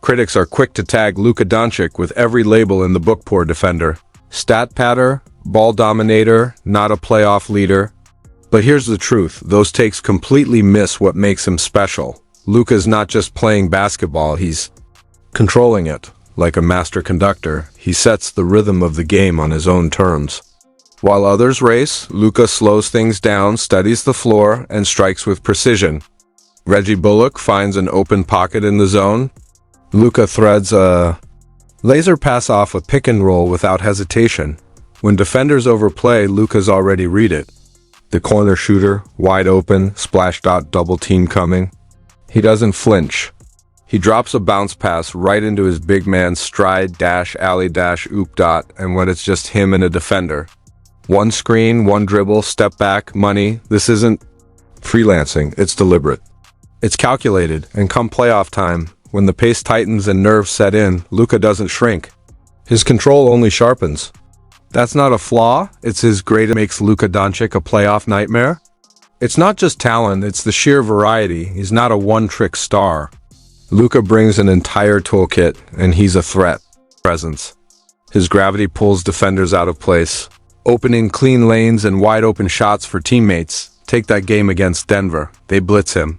Critics are quick to tag Luka Dončić with every label in the book. Poor defender. Stat patter, ball dominator, not a playoff leader. But here's the truth, those takes completely miss what makes him special. Luka's not just playing basketball, he's controlling it. Like a master conductor, he sets the rhythm of the game on his own terms. While others race, Luka slows things down, studies the floor, and strikes with precision. Reggie Bullock finds an open pocket in the zone. Luka threads a laser pass off a pick and roll without hesitation. When defenders overplay, Luka's already read it. The corner shooter, wide open, splash dot, double team coming. He doesn't flinch. He drops a bounce pass right into his big man's stride, dash, alley, dash, oop dot, and when it's just him and a defender. One screen, one dribble, step back, money. This isn't freelancing, it's deliberate. It's calculated, and come playoff time, when the pace tightens and nerves set in, Luka doesn't shrink. His control only sharpens. That's not a flaw, it's his great makes Luka Dončić a playoff nightmare. It's not just talent, it's the sheer variety. He's not a one-trick star. Luka brings an entire toolkit, and he's a threat. Presence. His gravity pulls defenders out of place, opening clean lanes and wide-open shots for teammates. Take that game against Denver. They blitz him.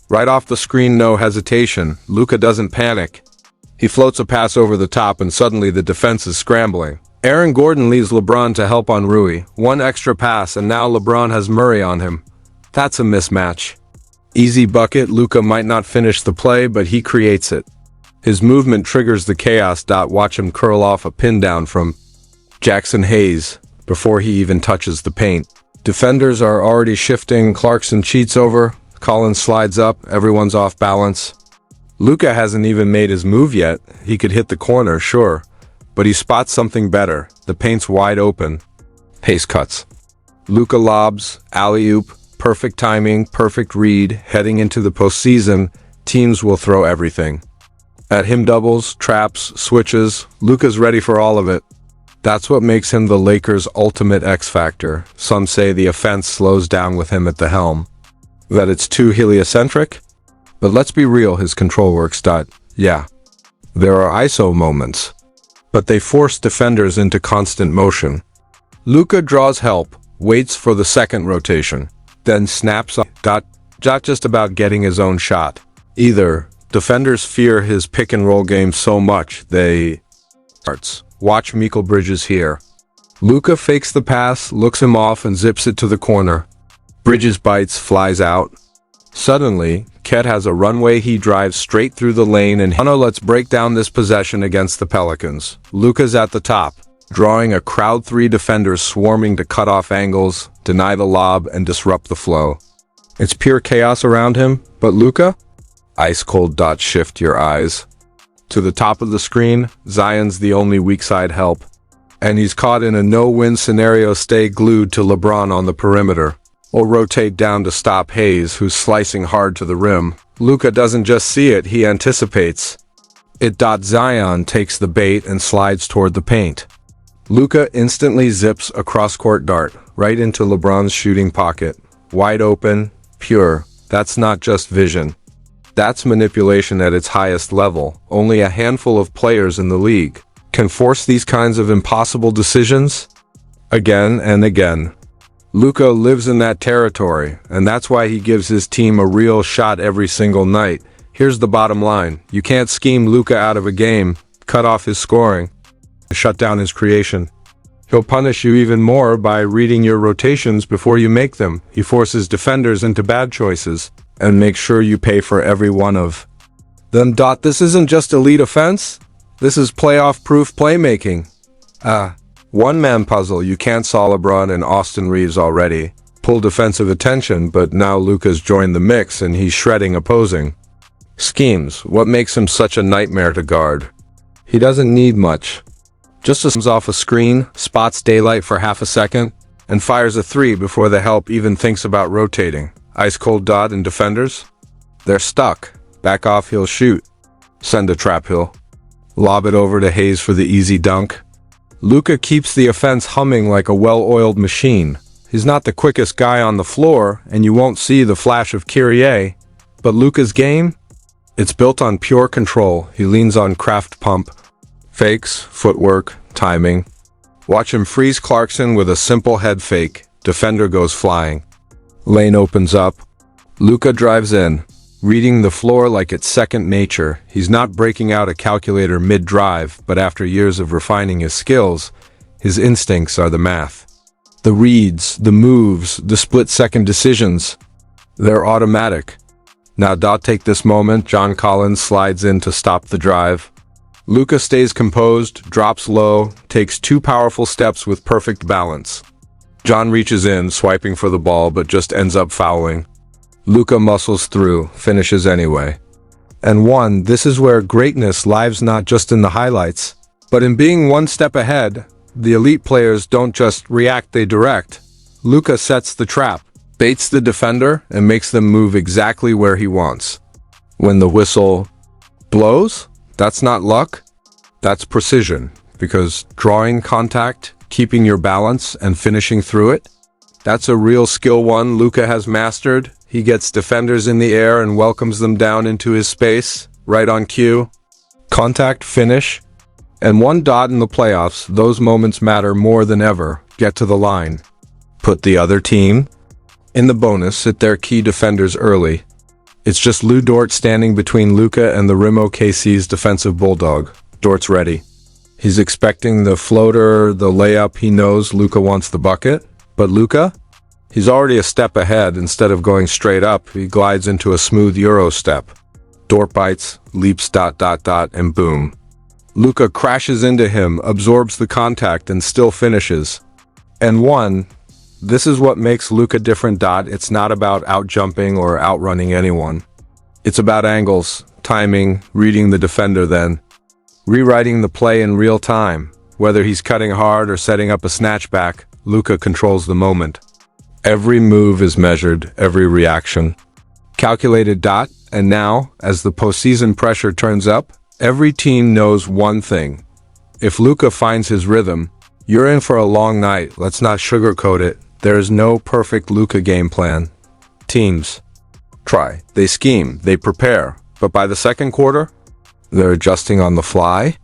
Right off the screen, no hesitation. Luka doesn't panic. He floats a pass over the top, and suddenly the defense is scrambling. Aaron Gordon leaves LeBron to help on Rui. One extra pass, and now LeBron has Murray on him. That's a mismatch. Easy bucket. Luka might not finish the play, but he creates it. His movement triggers the chaos. Watch him curl off a pin down from Jackson Hayes before he even touches the paint. Defenders are already shifting. Clarkson cheats over. Collins slides up. Everyone's off balance. Luka hasn't even made his move yet. He could hit the corner, sure, but he spots something better. The paint's wide open. Pace cuts. Luka lobs, alley-oop. Perfect timing, perfect read. Heading into the postseason, teams will throw everything at him. Doubles, traps, switches. Luka's ready for all of it. That's what makes him the Lakers' ultimate X factor. Some say the offense slows down with him at the helm, that it's too heliocentric. But let's be real, his control works. Yeah, there are ISO moments, but they force defenders into constant motion. Luka draws help, waits for the second rotation, then snaps up. Just about getting his own shot. Either defenders fear his pick and roll game so much they starts. Watch Mikal Bridges here. Luka fakes the pass, looks him off, and zips it to the corner. Bridges bites, flies out. Suddenly, Ket has a runway. He drives straight through the lane, and let's break down this possession against the Pelicans. Luka's at the top, drawing a crowd. Three defenders swarming to cut off angles, deny the lob, and disrupt the flow. It's pure chaos around him, but Luka? Ice cold. Shift your eyes to the top of the screen. Zion's the only weak side help, and he's caught in a no-win scenario. Stay glued to LeBron on the perimeter, or rotate down to stop Hayes, who's slicing hard to the rim. Luka doesn't just see it, he anticipates it. Zion takes the bait and slides toward the paint. Luka instantly zips a cross-court dart right into LeBron's shooting pocket. Wide open, pure. That's not just vision. That's manipulation at its highest level. Only a handful of players in the league can force these kinds of impossible decisions again and again. Luka lives in that territory, and that's why he gives his team a real shot every single night. Here's the bottom line. You can't scheme Luka out of a game, cut off his scoring, shut down his creation. He'll punish you even more by reading your rotations before you make them. He forces defenders into bad choices and makes sure you pay for every one of them. This isn't just elite offense. This is playoff-proof playmaking. One-man puzzle. You can't solve. LeBron and Austin Reeves already pull defensive attention, but now Luka's joined the mix and he's shredding opposing schemes. What makes him such a nightmare to guard? He doesn't need much. Just comes off a screen, spots daylight for half a second, and fires a three before the help even thinks about rotating. Ice cold. And defenders? They're stuck. Back off, he'll shoot. Send a trap, he'll lob it over to Hayes for the easy dunk. Luka keeps the offense humming like a well-oiled machine. He's not the quickest guy on the floor, and you won't see the flash of Kyrie, but Luka's game? It's built on pure control. He leans on craft pump, fakes, footwork, timing. Watch him freeze Clarkson with a simple head fake. Defender goes flying. Lane opens up. Luka drives in, reading the floor like it's second nature. He's not breaking out a calculator mid-drive, but after years of refining his skills, his instincts are the math. The reads, the moves, the split-second decisions, they're automatic. Now take this moment. John Collins slides in to stop the drive. Luka stays composed, drops low, takes two powerful steps with perfect balance. John reaches in, swiping for the ball, but just ends up fouling. Luka muscles through, finishes anyway. And this is where greatness lies, not just in the highlights, but in being one step ahead. The elite players don't just react, they direct. Luka sets the trap, baits the defender, and makes them move exactly where he wants. When the whistle blows, that's not luck, that's precision, because drawing contact, keeping your balance, and finishing through it, that's a real skill one Luka has mastered. He gets defenders in the air and welcomes them down into his space, right on cue. Contact, finish, and in the playoffs, those moments matter more than ever. Get to the line. Put the other team in the bonus, sit their key defenders early. It's just Lou Dort standing between Luka and the rim. OKC's defensive bulldog. Dort's ready. He's expecting the floater, the layup. He knows Luka wants the bucket, but Luka? He's already a step ahead. Instead of going straight up, he glides into a smooth Euro step. Dort bites, leaps, and boom. Luka crashes into him, absorbs the contact, and still finishes. And this is what makes Luka different. It's not about outjumping or outrunning anyone. It's about angles, timing, reading the defender, then rewriting the play in real time. Whether he's cutting hard or setting up a snatchback, Luka controls the moment. Every move is measured, every reaction calculated. And now, as the postseason pressure turns up, every team knows one thing. If Luka finds his rhythm, you're in for a long night. Let's not sugarcoat it. There is no perfect Luka game plan. Teams try, they scheme, they prepare, but by the second quarter, they're adjusting on the fly,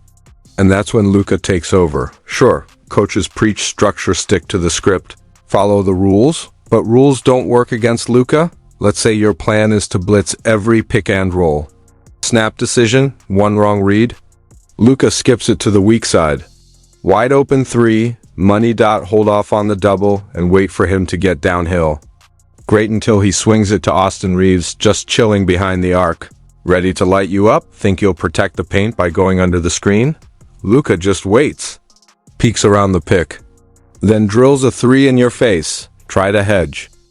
and that's when Luka takes over. Sure, coaches preach structure, stick to the script, follow the rules, but rules don't work against Luka. Let's say your plan is to blitz every pick and roll. Snap decision, one wrong read. Luka skips it to the weak side. Wide open three, money. Hold off on the double and wait for him to get downhill. Great until he swings it to Austin Reeves, just chilling behind the arc. Ready to light you up? Think you'll protect the paint by going under the screen? Luka just waits. Peeks around the pick. Then drills a three in your face. Try to hedge.